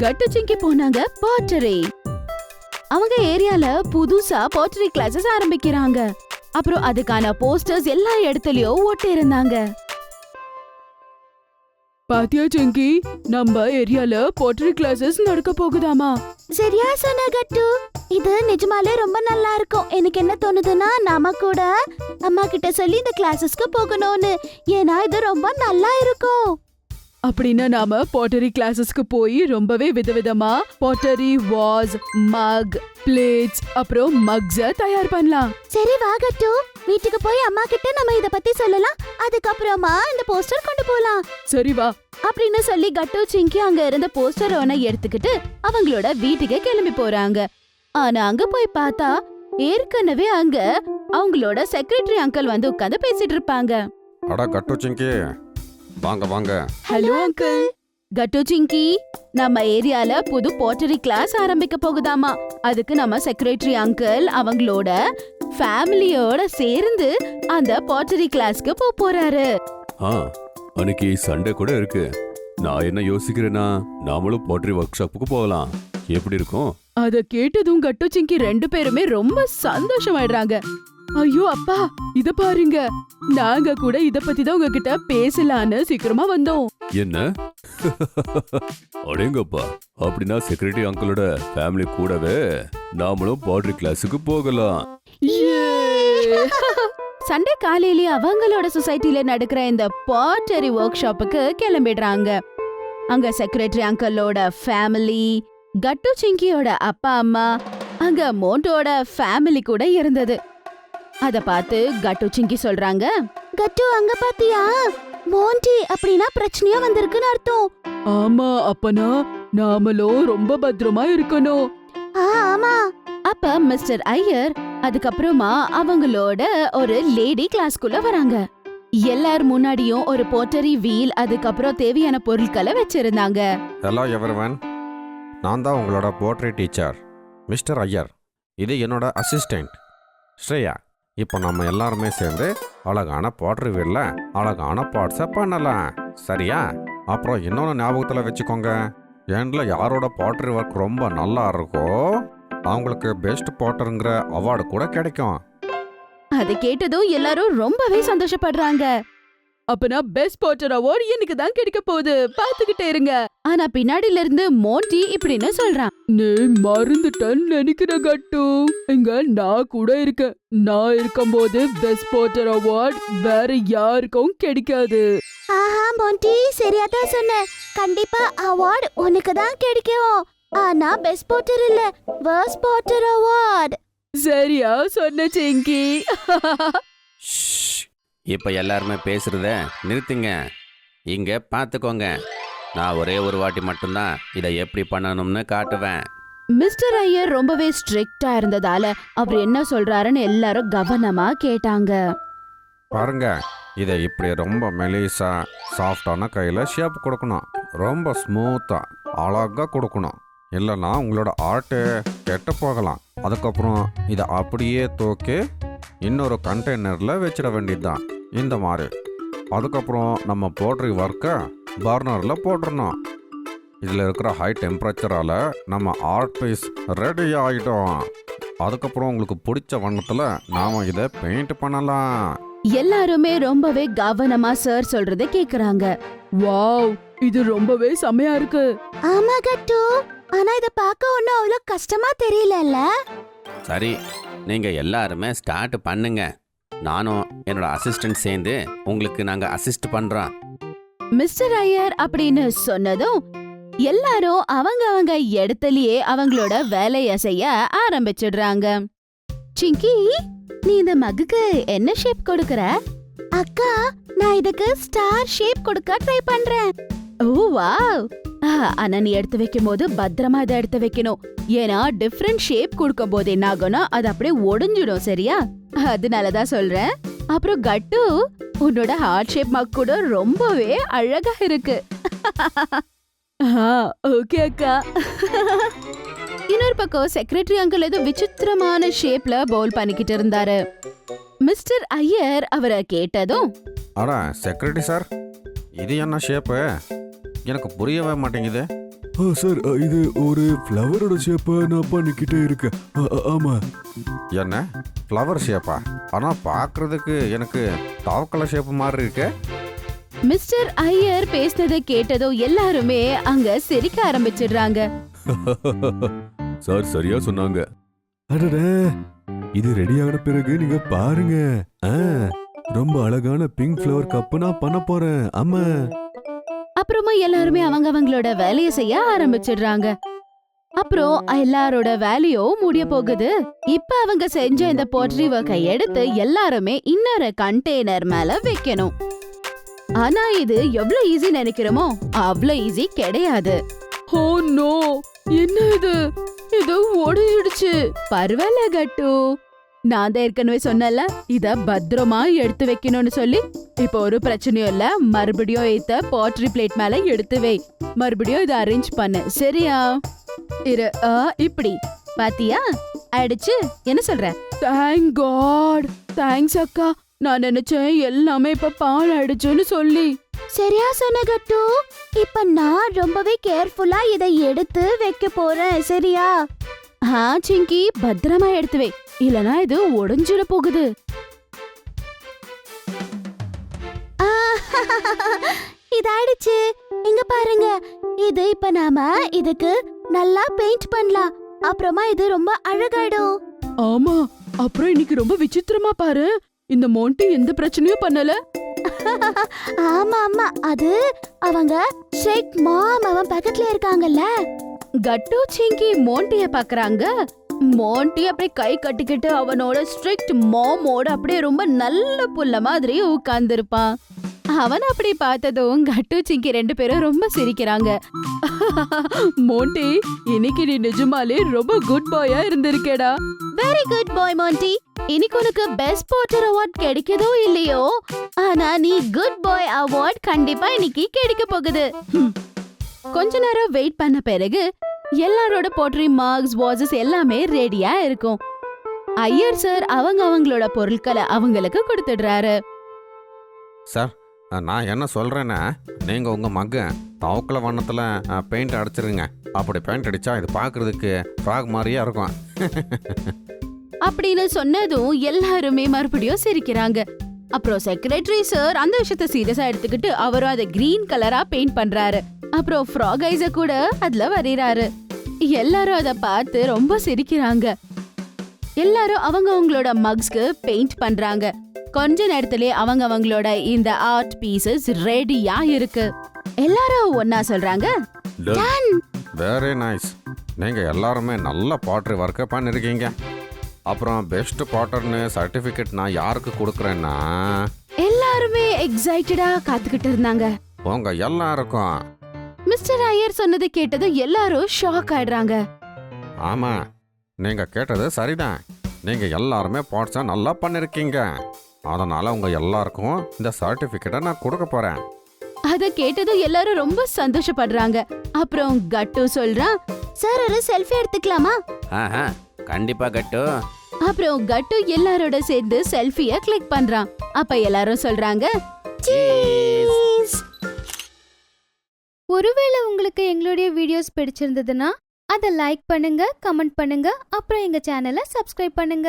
கட்டு சிங்கி போனாங்க பாட்டரி. அவங்க ஏரியால புதுசா பாட்டரி கிளாஸஸ் ஆரம்பிக்கிறாங்க. அப்புறம் அதுக்கான போஸ்டர்ஸ் எல்லா இடத்துலயும் ஒட்டி இருந்தாங்க. பாத்தியா சிங்கி, நம்ம ஏரியால பாட்டரி கிளாஸஸ் நடக்க போகுதாமா? சரியா சொன்ன கட்டு. இது நிஜமாலே ரொம்ப நல்லா இருக்கும். எனக்கு என்ன தோணுதுன்னா, நாம கூட அம்மா கிட்ட சொல்லி இந்த கிளாஸஸ்க்கு போகணும்னு. ஏன்னா இது ரொம்ப நல்லா இருக்கும். அப்படின்னா நாம பாட்டரி கிளாஸஸ்க்கு போய் ரொம்பவே விதவிதமா பாட்டரி வாஸ், மக், பிளேட்ஸ் அப்புறம் மக்ஸ தயார் பண்ணலாம். சரி வா கட்டு, வீட்டுக்கு போய் அம்மா கிட்ட நம்ம இத பத்தி சொல்லலாம். அதுக்கப்புறமா இந்த போஸ்டர் கொண்டு போலாம். சரி வா அப்படின்னு சொல்லி கட்டு சிங்கி அங்க இருந்த போஸ்டர் ஒன்ன எடுத்துக்கிட்டு அவங்களோட வீட்டுக்கு கிளம்பி போறாங்க. ஆனா அங்க போய் பார்த்தா ஏற்கனவே அங்க அவங்களோட செக்ரட்டரி அங்கிள் வந்து உட்கார்ந்து பேசிட்டு இருப்பாங்க. அட கட்டு சிங்கி, வாங்க வாங்க. Hello uncle. கட்டு சிங்கி, நம்ம ஏரியால புது பாட்டரி கிளாஸ் ஆரம்பிக்க போகுதாமா. அதுக்கு நம்ம செக்ரட்டரி அங்கிள் அவங்களோட ஃபேமிலியோட சேர்ந்து அந்த பாட்டரி கிளாஸ்க்கு போறாரு. அன்னைக்கு சண்டே கூட இருக்கு. நான் என்ன யோசிக்கிறேன்னா, நாமளும் பாட்டரி ஒர்க் ஷாப்புக்கு போகலாம். எப்படி இருக்கும்? அத கேட்டதும் கட்டு சிங்கி 2 பேருமே ரொம்ப சந்தோஷமாயிடுறாங்க. ஐயோ அப்பா, இத பாருங்க, நாங்க கூட இத பத்தி தான் உங்ககிட்ட பேசலான்னு சீக்கிரமா வந்தோம். என்ன? அடேங்கப்பா, அப்படின்னா செக்ரட்டரி அங்கிளோட ஃபேமிலி கூடவே நாமளும் பாட்டரி கிளாஸுக்கு போகலாம். சண்டே காலையிலேயே அவங்களோட சொசைட்டில நடக்கிற இந்த பாட்டரி ஒர்க் ஷாப்புக்கு கிளம்பிடுறாங்க. அங்க செக்ரட்டரி அங்கிளோட ஃபேமிலி, கட்டு சிங்கியோட அப்பா அம்மா, அங்க மோண்டோட ஃபேமிலி கூட இருந்தது. அத பார்த்து கட்டு சிங்கி சொல்றாங்க, கட்டு அங்க பாத்தியா, மோண்டி அப்படின்னா பிரச்சனையா வந்திருக்குன்னு அர்த்தம். ஆமா, அப்பனா நாமளும் ரொம்ப பத்திரமா இருக்கணும். ஆமா. அப்ப மிஸ்டர் ஐயர் அதுக்கப்புறமா அவங்களோட ஒரு லேடி கிளாஸ்க்குள்ள வராங்க. எல்லார் முன்னாடியும் ஒரு பாட்டரி வீல், அதுக்கப்புறம் தேவையான பொருட்களை வச்சிருந்தாங்க. ஹலோ எவரிவன், நான் தான் உங்களோட போட்ரி டீச்சர் மிஸ்டர் ஐயர். இது என்னோட அசிஸ்டண்ட் ஸ்ரேயா. இப்போ நம்ம எல்லாருமே சேர்ந்து அழகான பாட்ரி வீல்ல அழகான பார்ட்ஸை பண்ணலாம், சரியா? அப்புறம் இன்னொன்று ஞாபகத்தில் வச்சுக்கோங்க, எண்டில் யாரோட பாட்ரி ஒர்க் ரொம்ப நல்லா இருக்கோ அவங்களுக்கு பெஸ்ட் பாட்டருங்கிற அவார்டு கூட கிடைக்கும். அதை கேட்டதும் எல்லாரும் ரொம்பவே சந்தோஷப்படுறாங்க. அப்பனா பெஸ்ட் பாட்டர் அவார்ட் எனக்கு தான் கிடைக்க போகுது, பாத்துக்கிட்டே இருங்க. ஆனா பின்னாடில இருந்து மோண்டி இப்படின்னு சொல்றான், நீ மறந்துட்டன்னு நினைக்கிற கட்டு, இங்க நான் கூட இருக்கேன். நான் இருக்கும்போது பெஸ்ட் பாட்டர் அவார்ட் வேற யாருக்கும் கிடைக்காது. ஆஹா மோண்டி, சரியா தான் சொன்ன. கண்டிப்பா அவார்ட் உனக்கு தான் கிடைக்கும். ஆனா பெஸ்ட் பாட்டர் இல்ல, வர்ஸ்ட் பாட்டர் அவார்ட். சரியா சொன்ன சிங்கி. இப்போ எல்லாருமே பேசுறத நிறுத்துங்க. இங்க பார்த்துக்கோங்க, நான் ஒரே ஒரு வாட்டி மட்டும்தான் இதை எப்படி பண்ணணும்னு காட்டுவேன். மிஸ்டர் ஐயர் ரொம்பவே ஸ்ட்ரிக்டா இருந்ததால அவர் என்ன சொல்றாருன்னு எல்லாரும் கவனமா கேட்டாங்க. பாருங்க, இதை இப்படி ரொம்ப மெலிசா சாஃப்டான கையில் ஷேப் கொடுக்கணும். ரொம்ப ஸ்மூத்தாக அழகாக கொடுக்கணும். இல்லைன்னா உங்களோட ஆர்ட்டு கெட்டு போகலாம். அதுக்கப்புறம் இதை அப்படியே தூக்கி இன்னொரு கண்டெய்னரில் வச்சிட வேண்டியதுதான், இந்த மாதிரி. அதுக்கப்புறம் நம்ம போட்ரி ஒர்க்கை பர்னரில் போட்டுடணும். இதில் இருக்கிற ஹை டெம்பரேச்சரால் நம்ம ஆர்ட் பீஸ் ரெடி ஆகிடும். அதுக்கப்புறம் உங்களுக்கு பிடிச்ச வண்ணத்தில் நாம் இதை பெயிண்ட் பண்ணலாம். எல்லாருமே ரொம்பவே கவனமா சார் சொல்றதை கேக்குறாங்க. வாவ், இது ரொம்பவே செமையா இருக்கு. ஆமா கட்டு, ஆனா இத பார்க்க ஒன்னும் அவ்வளோ கஷ்டமா தெரியலல்ல. சரி, நீங்க எல்லாருமே ஸ்டார்ட் பண்ணுங்க. நானும் என்னோட அசிஸ்டன்ட் சேர்ந்து உங்களுக்கு நாங்க அசிஸ்ட் பண்றோம். மிஸ்டர் ஐயர் அப்படின்னு சொன்னதும் எல்லாரும் அவங்க இடத்துலயே அவங்களோட வேலைய செய்ய ஆரம்பிச்சிடுறாங்க. சிங்கி, நீ இந்த மக்குக்கு என்ன ஷேப் கொடுக்கற? அக்கா, நான் இதுக்கு ஸ்டார் ஷேப் கொடுக்க ட்ரை பண்றேன். ஓ வாவ். ஆனா நீ எடுத்து வைக்கும் போது பத்திரமா இதை எடுத்து வைக்கணும். ஏன்னா டிஃபரெண்ட் ஷேப் கொடுக்கும் போது என்ன ஆகும்னா அது அப்படியே ஒடிஞ்சிடும், சரியா? அதனாலதான் சொல்றேன். அப்புறம் கட்டு, உன்னோட ஹார்ட் ஷேப் மக் கூட ரொம்பவே அழகா இருக்கு. ஓகே அக்கா. இன்னொரு பக்கம் செக்ரட்டரி அங்கிள் ஏதோ விசித்திரமான ஷேப்ல பவுல் பண்ணிக்கிட்டு இருந்தாரு. மிஸ்டர் ஐயர் அவரை கேட்டதும், அட செக்ரட்டரி சார், இது என்ன ஷேப்பு? எனக்கு புரியவே மாட்டேங்குது. சார் இது ஒரு ஃப்ளவரோட ஷேப்பை நான் பண்ணிக்கிட்டே இருக்கேன். ஆமா. என்ன ஃப்ளவர் ஷேப்பா? ஆனால் பார்க்கறதுக்கு எனக்கு தவக்கலை ஷேப்பு மாதிரி இருக்கு. மிஸ்டர் ஐயர் பேசினதை கேட்டதும் எல்லாருமே அங்க சிரிக்க ஆரம்பிச்சிடுறாங்க. சார் சரியா சொன்னாங்க. அடடே, இது ரெடி ஆன பிறகு நீங்க பாருங்க. ரொம்ப அழகான பிங்க் ஃப்ளவர் கப் நான் பண்ண போறேன். ஆமா. அப்புறமா எல்லாருமே அவங்களோட வேலையை செய்ய ஆரம்பிச்சிடுறாங்க. அப்புறம் எல்லாரோட வேலையும் முடிய போகுது. இப்ப அவங்க செஞ்ச இந்த போட்ரி ஒர்க்கை எடுத்து எல்லாருமே இன்னொரு கண்டெய்னர் மேல வைக்கணும். ஆனா இது எவ்வளவு ஈஸி நினைக்கிறோமோ அவ்வளவு ஈஸி கிடையாது. ஓ நோ, என்ன இது? இது ஒடிஞ்சிடுச்சு. பரவாயில்ல கட்டு, நான் தான் ஏற்கனவே சொன்னல இத பத்திரமா எடுத்து வைக்கணும்னு சொல்லி. இப்போ ஒரு பிரச்சனையும் இல்ல. மறுபடியும் இத பாட்ரி பிளேட் மேல எடுத்து வை. மறுபடியும் இத அரேஞ்ச் பண்ணு, சரியா? இப்படி பாத்தியா? ஆயிடுச்சு. என்ன சொல்ற? Thank God. தேங்க்ஸ் அக்கா. நான் நினைச்சேன் எல்லாமே இப்ப பால் ஆயிடுச்சுன்னு சொல்லி. சரியா சொன்ன கட்டு. இப்ப நான் ரொம்பவே கேர்ஃபுல்லா இதை எடுத்து வைக்க போறேன், சரியா? சிங்கி, பத்திரமா எடுத்து வை, இல்லனா இது உடைஞ்சிட போகுது. இதாயிடுச்சு. இங்க பாருங்க, இது இப்ப நாம இதுக்கு நல்லா பெயிண்ட் பண்ணலாம். அப்புறமா இது ரொம்ப அழகாயிடும். ஆமா, அப்புறம் இன்னைக்கு ரொம்ப விசித்திரமா பாரு, இந்த மோண்டி எந்த பிரச்சனையும் பண்ணல. ஆமா ஆமா, அது அவங்க ஷேக் மாம் அவன் பக்கத்துல இருக்காங்கல்ல. கட்டு சிங்கி மோண்டிய பாக்குறாங்க. மோண்டி அப்படியே கை கட்டிக்கிட்டு அவனோட ஸ்ட்ரிக்ட் மாமோட அப்படியே ரொம்ப நல்ல புள்ள மாதிரி உட்கார்ந்துருப்பான். அவன் அப்படி பார்த்ததும் கட்டு சிங்கி 2 பேரும் ரொம்ப சிரிக்கிறாங்க. மோண்டி, இன்னைக்கு நீ நிஜமாலே ரொம்ப குட் பாயா இருந்திருக்கேடா. வெரி குட் பாய் மோண்டி. இன்னைக்கு உனக்கு பெஸ்ட் போட்டர் அவார்ட் கிடைக்கதோ இல்லையோ, ஆனா நீ குட் பாய் அவார்ட் கண்டிப்பா இன்னைக்கு கிடைக்க போகுது. கொஞ்ச நேரம் வெயிட் பண்ண பிறகு எல்லாரோட போட்ரி மார்க்ஸ் வாசஸ் எல்லாமே ரெடியா இருக்கும். ஐயர் சார் அவங்களோட பொருட்களை அவங்களுக்கு கொடுத்துடுறாரு. சார், நான் என்ன சொல்கிறேன்னா, நீங்கள் உங்கள் மகன் தவக்கலை வண்ணத்தில் பெயிண்ட் அடிச்சிருங்க. அப்படி பெயிண்ட் அடித்தா இது பார்க்குறதுக்கு ஃப்ராக் மாதிரியே இருக்கும். அப்படின்னு சொன்னதும் எல்லாருமே மறுபடியும் சிரிக்கிறாங்க. அப்புறம் செக்ரட்டரி சார் அந்த விஷயத்த சீரியஸா எடுத்துக்கிட்டு அவரும் அதை கிரீன் கலரா பெயிண்ட் பண்றாரு. அப்புறம் ஃப்ராக் ஐஸ கூட அதுல வரையறாரு. எல்லாரும் அதை பார்த்து ரொம்ப சிரிக்கிறாங்க. எல்லாரும் அவங்களோட மக்ஸ்க்கு பெயிண்ட் பண்றாங்க. கொஞ்ச நேரத்திலே அவங்களோட இந்த ஆர்ட் பீசஸ் ரெடியா இருக்கு. எல்லாரும் ஒன்னா சொல்றாங்க, டன். Very nice. நீங்கள் எல்லாருமே நல்ல பாட்ரி ஒர்க்கை பண்ணியிருக்கீங்க. அப்புறம் பெஸ்ட் பாட்டர்னு சர்டிஃபிகேட் நான் யாருக்கு கொடுக்குறேன்னா, எல்லாருமே எக்ஸைட்டடா காத்துக்கிட்டு இருந்தாங்க. உங்க எல்லாருக்கும். மிஸ்டர் ஐயர் சொன்னதை கேட்டதும் எல்லாரும் ஷாக் ஆயிடுறாங்க. ஆமாம், நீங்கள் கேட்டது சரிதான். நீங்கள் எல்லாருமே பாட்ஸை நல்லா பண்ணியிருக்கீங்க. அதனால் உங்கள் எல்லாருக்கும் இந்த சர்டிஃபிகேட்டை நான் கொடுக்க போகிறேன். அத கேட்டதும் எல்லாரும் ரொம்ப சந்தோஷப்படுறாங்க. அப்புறம் கட்டு சொல்றான், சார் ஒரு செல்ஃபி எடுத்துக்கலாமா? ஆஹா, கண்டிப்பா கட்டு. அப்புறம் கட்டு எல்லாரோட சேர்ந்து செல்ஃபிய கிளிக் பண்றான். அப்ப எல்லாரும் சொல்றாங்க, சீஸ். ஒருவேளை உங்களுக்கு எங்களுடைய வீடியோஸ் பிடிச்சிருந்ததுன்னா அதை லைக் பண்ணுங்க, கமெண்ட் பண்ணுங்க, அப்புறம் எங்க சேனலை சப்ஸ்கிரைப் பண்ணுங்க.